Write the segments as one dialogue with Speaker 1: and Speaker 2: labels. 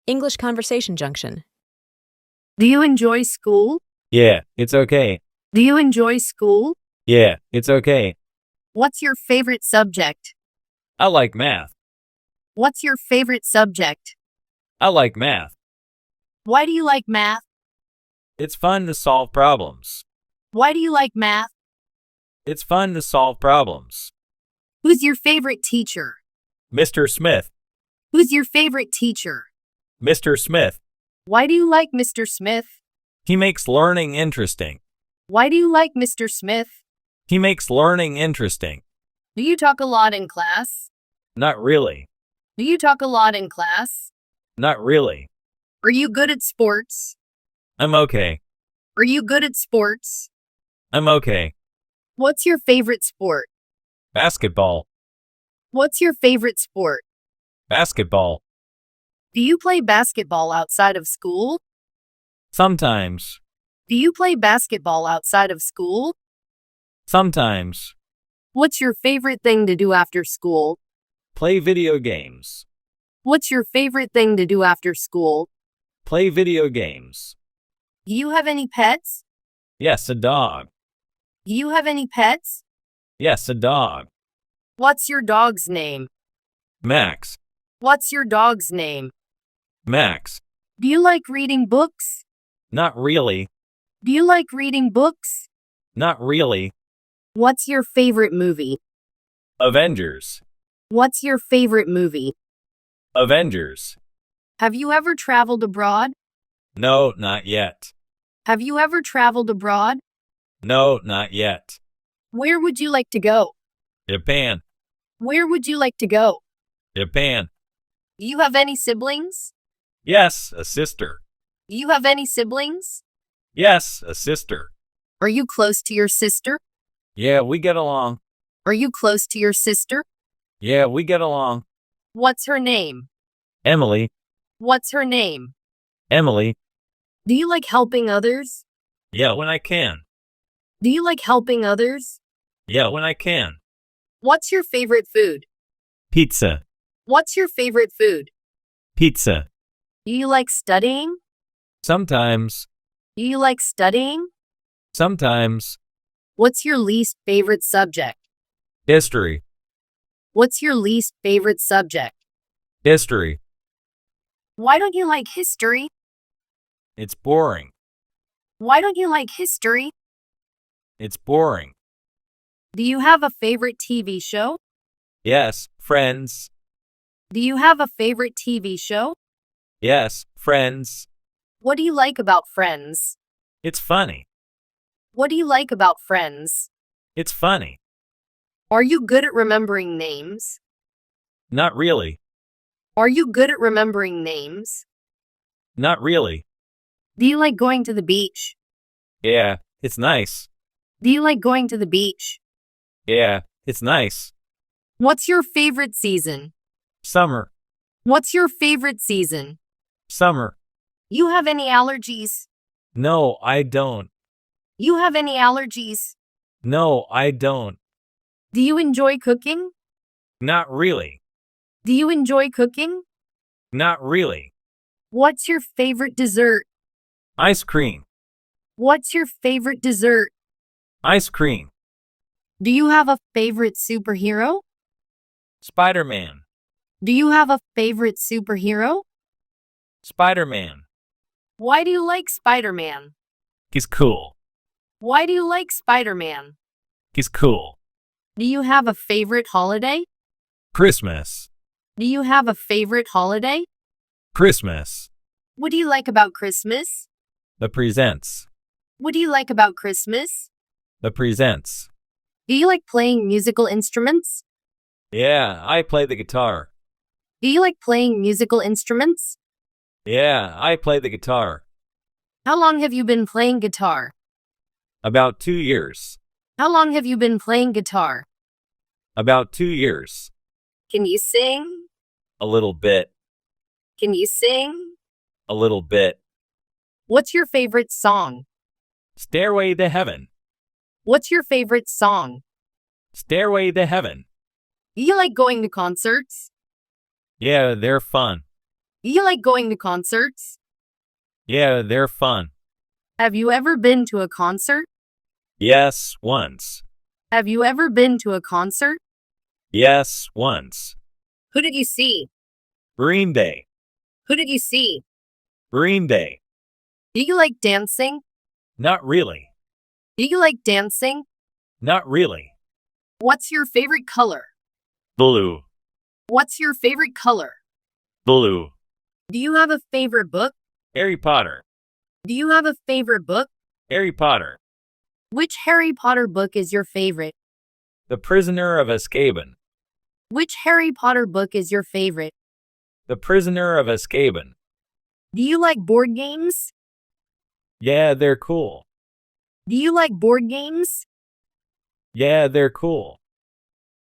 Speaker 1: English Conversation Junction.
Speaker 2: Do you enjoy school?
Speaker 3: Yeah, it's okay.
Speaker 2: Do you enjoy school?
Speaker 3: Yeah, it's okay.
Speaker 2: What's your favorite subject?
Speaker 3: I like math.
Speaker 2: What's your favorite subject?
Speaker 3: I like math.
Speaker 2: Why do you like math?
Speaker 3: It's fun to solve problems.
Speaker 2: Why do you like math?
Speaker 3: It's fun to solve problems.
Speaker 2: Who's your favorite teacher?
Speaker 3: Mr. Smith.
Speaker 2: Who's your favorite teacher?
Speaker 3: Mr. Smith.
Speaker 2: Why do you like Mr. Smith?
Speaker 3: He makes learning interesting.
Speaker 2: Why do you like Mr. Smith?
Speaker 3: He makes learning interesting.
Speaker 2: Do you talk a lot in class?
Speaker 3: Not really.
Speaker 2: Do you talk a lot in class?
Speaker 3: Not really.
Speaker 2: Are you good at sports?
Speaker 3: I'm okay.
Speaker 2: Are you good at sports?
Speaker 3: I'm okay.
Speaker 2: What's your favorite sport?
Speaker 3: Basketball.
Speaker 2: What's your favorite sport?
Speaker 3: Basketball.
Speaker 2: Do you play basketball outside of school?
Speaker 3: Sometimes.
Speaker 2: Do you play basketball outside of school?
Speaker 3: Sometimes.
Speaker 2: What's your favorite thing to do after school?
Speaker 3: Play video games.
Speaker 2: What's your favorite thing to do after school?
Speaker 3: Play video games.
Speaker 2: Do you have any pets?
Speaker 3: Yes, a dog.
Speaker 2: Do you have any pets?
Speaker 3: Yes, a dog.
Speaker 2: What's your dog's name?
Speaker 3: Max.
Speaker 2: What's your dog's name?
Speaker 3: Max.
Speaker 2: Do you like reading books?
Speaker 3: Not really.
Speaker 2: Do you like reading books?
Speaker 3: Not really.
Speaker 2: What's your favorite movie?
Speaker 3: Avengers.
Speaker 2: What's your favorite movie?
Speaker 3: Avengers.
Speaker 2: Have you ever traveled abroad?
Speaker 3: No, not yet.
Speaker 2: Have you ever traveled abroad?
Speaker 3: No, not yet.
Speaker 2: Where would you like to go?
Speaker 3: Japan.
Speaker 2: Where would you like to go?
Speaker 3: Japan.
Speaker 2: Do you have any siblings?
Speaker 3: Yes, a sister.
Speaker 2: Do you have any siblings?
Speaker 3: Yes, a sister.
Speaker 2: Are you close to your sister?
Speaker 3: Yeah, we get along.
Speaker 2: Are you close to your sister?
Speaker 3: Yeah, we get along.
Speaker 2: What's her name?
Speaker 3: Emily.
Speaker 2: What's her name?
Speaker 3: Emily.
Speaker 2: Do you like helping others?
Speaker 3: Yeah, when I can.
Speaker 2: Do you like helping others?
Speaker 3: Yeah, when I can.
Speaker 2: What's your favorite food?
Speaker 3: Pizza.
Speaker 2: What's your favorite food?
Speaker 3: Pizza.
Speaker 2: Do you like studying?
Speaker 3: Sometimes.
Speaker 2: Do you like studying?
Speaker 3: Sometimes.
Speaker 2: What's your least favorite subject?
Speaker 3: History.
Speaker 2: What's your least favorite subject?
Speaker 3: History.
Speaker 2: Why don't you like history?
Speaker 3: It's boring.
Speaker 2: Why don't you like history?
Speaker 3: It's boring.
Speaker 2: Do you have a favorite TV show?
Speaker 3: Yes, Friends.
Speaker 2: Do you have a favorite TV show?
Speaker 3: Yes, Friends.
Speaker 2: What do you like about Friends?
Speaker 3: It's funny.
Speaker 2: What do you like about Friends?
Speaker 3: It's funny.
Speaker 2: Are you good at remembering names?
Speaker 3: Not really.
Speaker 2: Are you good at remembering names?
Speaker 3: Not really.
Speaker 2: Do you like going to the beach?
Speaker 3: Yeah, it's nice.
Speaker 2: Do you like going to the beach?
Speaker 3: Yeah, it's nice.
Speaker 2: What's your favorite season?
Speaker 3: Summer.
Speaker 2: What's your favorite season?
Speaker 3: Summer.
Speaker 2: You have any allergies?
Speaker 3: No, I don't.
Speaker 2: You have any allergies?
Speaker 3: No, I don't.
Speaker 2: Do you enjoy cooking?
Speaker 3: Not really.
Speaker 2: Do you enjoy cooking?
Speaker 3: Not really.
Speaker 2: What's your favorite dessert?
Speaker 3: Ice cream.
Speaker 2: What's your favorite dessert?
Speaker 3: Ice cream.
Speaker 2: Do you have a favorite superhero?
Speaker 3: Spider-Man.
Speaker 2: Do you have a favorite superhero?
Speaker 3: Spider-Man.
Speaker 2: Why do you like Spider-Man?
Speaker 3: He's cool.
Speaker 2: Why do you like Spider-Man?
Speaker 3: He's cool.
Speaker 2: Do you have a favorite holiday?
Speaker 3: Christmas.
Speaker 2: Do you have a favorite holiday?
Speaker 3: Christmas.
Speaker 2: What do you like about Christmas?
Speaker 3: The presents.
Speaker 2: What do you like about Christmas?
Speaker 3: The presents.
Speaker 2: Do you like playing musical instruments?
Speaker 3: Yeah, I play the guitar.
Speaker 2: Do you like playing musical instruments?
Speaker 3: Yeah, I play the guitar.
Speaker 2: How long have you been playing guitar?
Speaker 3: About 2 years.
Speaker 2: How long have you been playing guitar?
Speaker 3: About 2 years.
Speaker 2: Can you sing?
Speaker 3: A little bit.
Speaker 2: Can you sing?
Speaker 3: A little bit.
Speaker 2: What's your favorite song?
Speaker 3: Stairway to Heaven.
Speaker 2: What's your favorite song?
Speaker 3: Stairway to Heaven.
Speaker 2: Do you like going to concerts?
Speaker 3: Yeah, they're fun.
Speaker 2: Do you like going to concerts?
Speaker 3: Yeah, they're fun.
Speaker 2: Have you ever been to a concert?
Speaker 3: Yes, once.
Speaker 2: Have you ever been to a concert?
Speaker 3: Yes, once.
Speaker 2: Who did you see?
Speaker 3: Green Day.
Speaker 2: Who did you see?
Speaker 3: Green Day.
Speaker 2: Do you like dancing?
Speaker 3: Not really.
Speaker 2: Do you like dancing?
Speaker 3: Not really.
Speaker 2: What's your favorite color?
Speaker 3: Blue.
Speaker 2: What's your favorite color?
Speaker 3: Blue.
Speaker 2: Do you have a favorite book?
Speaker 3: Harry Potter.
Speaker 2: Do you have a favorite book?
Speaker 3: Harry Potter.
Speaker 2: Which Harry Potter book is your favorite?
Speaker 3: The Prisoner of Azkaban.
Speaker 2: Which Harry Potter book is your favorite?
Speaker 3: The Prisoner of Azkaban.
Speaker 2: Do you like board games?
Speaker 3: Yeah, they're cool.
Speaker 2: Do you like board games?
Speaker 3: Yeah, they're cool.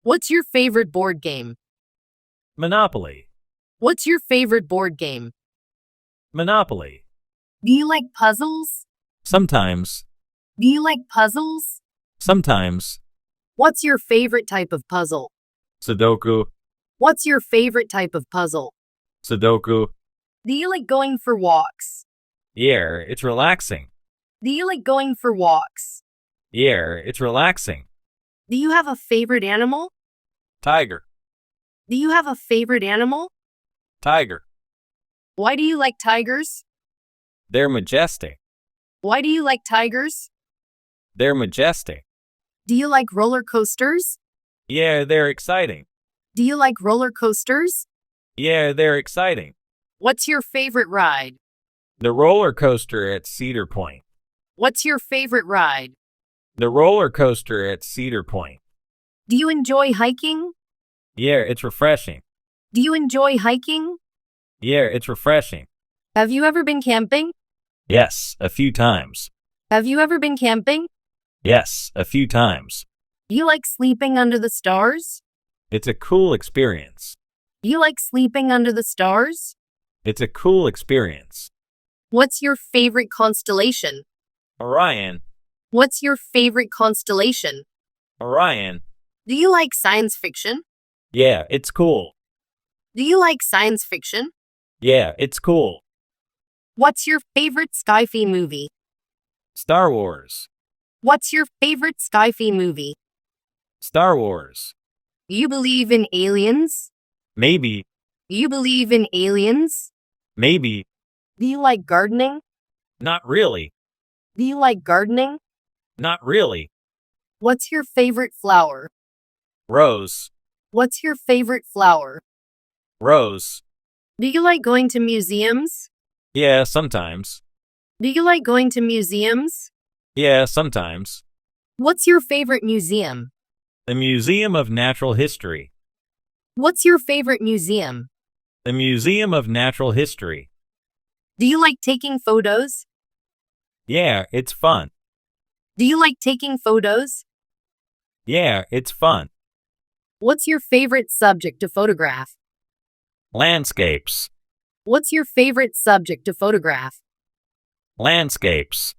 Speaker 2: What's your favorite board game?
Speaker 3: Monopoly.
Speaker 2: What's your favorite board game?
Speaker 3: Monopoly.
Speaker 2: Do you like puzzles?
Speaker 3: Sometimes.
Speaker 2: Do you like puzzles?
Speaker 3: Sometimes.
Speaker 2: What's your favorite type of puzzle?
Speaker 3: Sudoku.
Speaker 2: What's your favorite type of puzzle?
Speaker 3: Sudoku.
Speaker 2: Do you like going for walks?
Speaker 3: Yeah, it's relaxing.
Speaker 2: Do you like going for walks?
Speaker 3: Yeah, it's relaxing.
Speaker 2: Do you have a favorite animal?
Speaker 3: Tiger.
Speaker 2: Do you have a favorite animal?
Speaker 3: Tiger.
Speaker 2: Why do you like tigers?
Speaker 3: They're majestic.
Speaker 2: Why do you like tigers?
Speaker 3: They're majestic.
Speaker 2: Do you like roller coasters?
Speaker 3: Yeah, they're exciting.
Speaker 2: Do you like roller coasters?
Speaker 3: Yeah, they're exciting.
Speaker 2: What's your favorite ride?
Speaker 3: The roller coaster at Cedar Point.
Speaker 2: What's your favorite ride?
Speaker 3: The roller coaster at Cedar Point.
Speaker 2: Do you enjoy hiking?
Speaker 3: Yeah, it's refreshing.
Speaker 2: Do you enjoy hiking?
Speaker 3: Yeah, it's refreshing.
Speaker 2: Have you ever been camping?
Speaker 3: Yes, a few times.
Speaker 2: Have you ever been camping?
Speaker 3: Yes, a few times.
Speaker 2: Do you like sleeping under the stars?
Speaker 3: It's a cool experience.
Speaker 2: Do you like sleeping under the stars?
Speaker 3: It's a cool experience.
Speaker 2: What's your favorite constellation?
Speaker 3: Orion.
Speaker 2: What's your favorite constellation?
Speaker 3: Orion.
Speaker 2: Do you like science fiction?
Speaker 3: Yeah, it's cool.
Speaker 2: Do you like science fiction?
Speaker 3: Yeah, it's cool.
Speaker 2: What's your favorite sci-fi movie?
Speaker 3: Star Wars.
Speaker 2: What's your favorite sci-fi movie?
Speaker 3: Star Wars.
Speaker 2: Do you believe in aliens?
Speaker 3: Maybe.
Speaker 2: Do you believe in aliens?
Speaker 3: Maybe.
Speaker 2: Do you like gardening?
Speaker 3: Not really.
Speaker 2: Do you like gardening?
Speaker 3: Not really.
Speaker 2: What's your favorite flower?
Speaker 3: Rose.
Speaker 2: What's your favorite flower?
Speaker 3: Rose.
Speaker 2: Do you like going to museums?
Speaker 3: Yeah, sometimes.
Speaker 2: Do you like going to museums?
Speaker 3: Yeah, sometimes.
Speaker 2: What's your favorite museum?
Speaker 3: The Museum of Natural History.
Speaker 2: What's your favorite museum?
Speaker 3: The Museum of Natural History.
Speaker 2: Do you like taking photos?
Speaker 3: Yeah, it's fun.
Speaker 2: Do you like taking photos?
Speaker 3: Yeah, it's fun.
Speaker 2: What's your favorite subject to photograph?
Speaker 3: Landscapes.
Speaker 2: What's your favorite subject to photograph?
Speaker 3: Landscapes.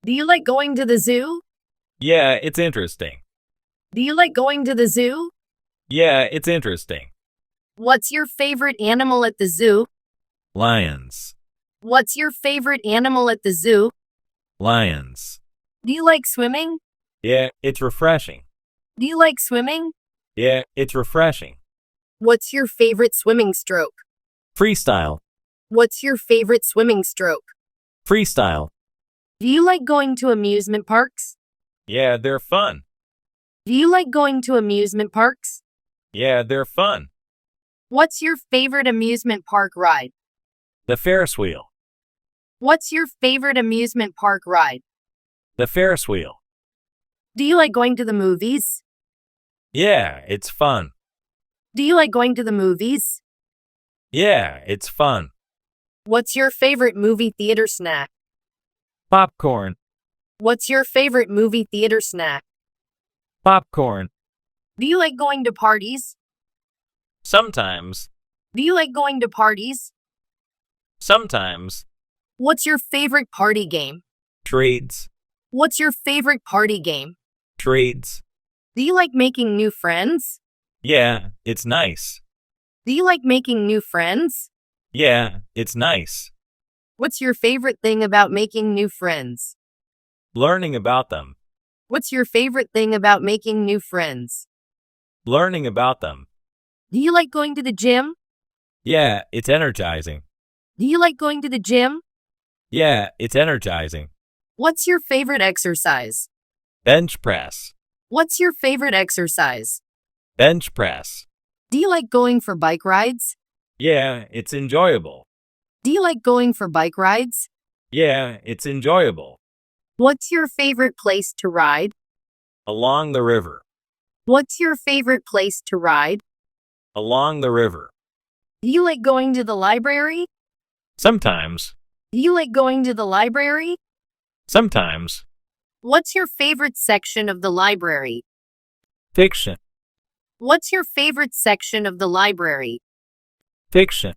Speaker 2: Do you like going to the zoo?
Speaker 3: Yeah, it's interesting.
Speaker 2: Do you like going to the zoo?
Speaker 3: Yeah, it's interesting.
Speaker 2: What's your favorite animal at the zoo?
Speaker 3: Lions.
Speaker 2: What's your favorite animal at the zoo?
Speaker 3: Lions.
Speaker 2: Do you like swimming?
Speaker 3: Yeah, it's refreshing.
Speaker 2: Do you like swimming?
Speaker 3: Yeah, it's refreshing.
Speaker 2: What's your favorite swimming stroke?
Speaker 3: Freestyle.
Speaker 2: What's your favorite swimming stroke?
Speaker 3: Freestyle.
Speaker 2: Do you like going to amusement parks?
Speaker 3: Yeah, they're fun.
Speaker 2: Do you like going to amusement parks?
Speaker 3: Yeah, they're fun.
Speaker 2: What's your favorite amusement park ride?
Speaker 3: The Ferris wheel.
Speaker 2: What's your favorite amusement park ride?
Speaker 3: The Ferris wheel.
Speaker 2: Do you like going to the movies?
Speaker 3: Yeah, it's fun.
Speaker 2: Do you like going to the movies?
Speaker 3: Yeah, it's fun.
Speaker 2: What's your favorite movie theater snack?
Speaker 3: Popcorn.
Speaker 2: What's your favorite movie theater snack?
Speaker 3: Popcorn.
Speaker 2: Do you like going to parties?
Speaker 3: Sometimes.
Speaker 2: Do you like going to parties?
Speaker 3: Sometimes.
Speaker 2: What's your favorite party game?
Speaker 3: Trades.
Speaker 2: What's your favorite party game?
Speaker 3: Trades.
Speaker 2: Do you like making new friends?
Speaker 3: Yeah, it's nice.
Speaker 2: Do you like making new friends?
Speaker 3: Yeah, it's nice.
Speaker 2: What's your favorite thing about making new friends?
Speaker 3: Learning about them.
Speaker 2: What's your favorite thing about making new friends?
Speaker 3: Learning about them.
Speaker 2: Do you like going to the gym?
Speaker 3: Yeah, it's energizing.
Speaker 2: Do you like going to the gym?
Speaker 3: Yeah, it's energizing.
Speaker 2: What's your favorite exercise?
Speaker 3: Bench press.
Speaker 2: What's your favorite exercise?
Speaker 3: Bench press.
Speaker 2: Do you like going for bike rides?
Speaker 3: Yeah, it's enjoyable.
Speaker 2: Do you like going for bike rides?
Speaker 3: Yeah, it's enjoyable.
Speaker 2: What's your favorite place to ride?
Speaker 3: Along the river.
Speaker 2: What's your favorite place to ride?
Speaker 3: Along the river.
Speaker 2: Do you like going to the library?
Speaker 3: Sometimes.
Speaker 2: Do you like going to the library?
Speaker 3: Sometimes.
Speaker 2: What's your favorite section of the library?
Speaker 3: Fiction.
Speaker 2: What's your favorite section of the library?
Speaker 3: Fiction.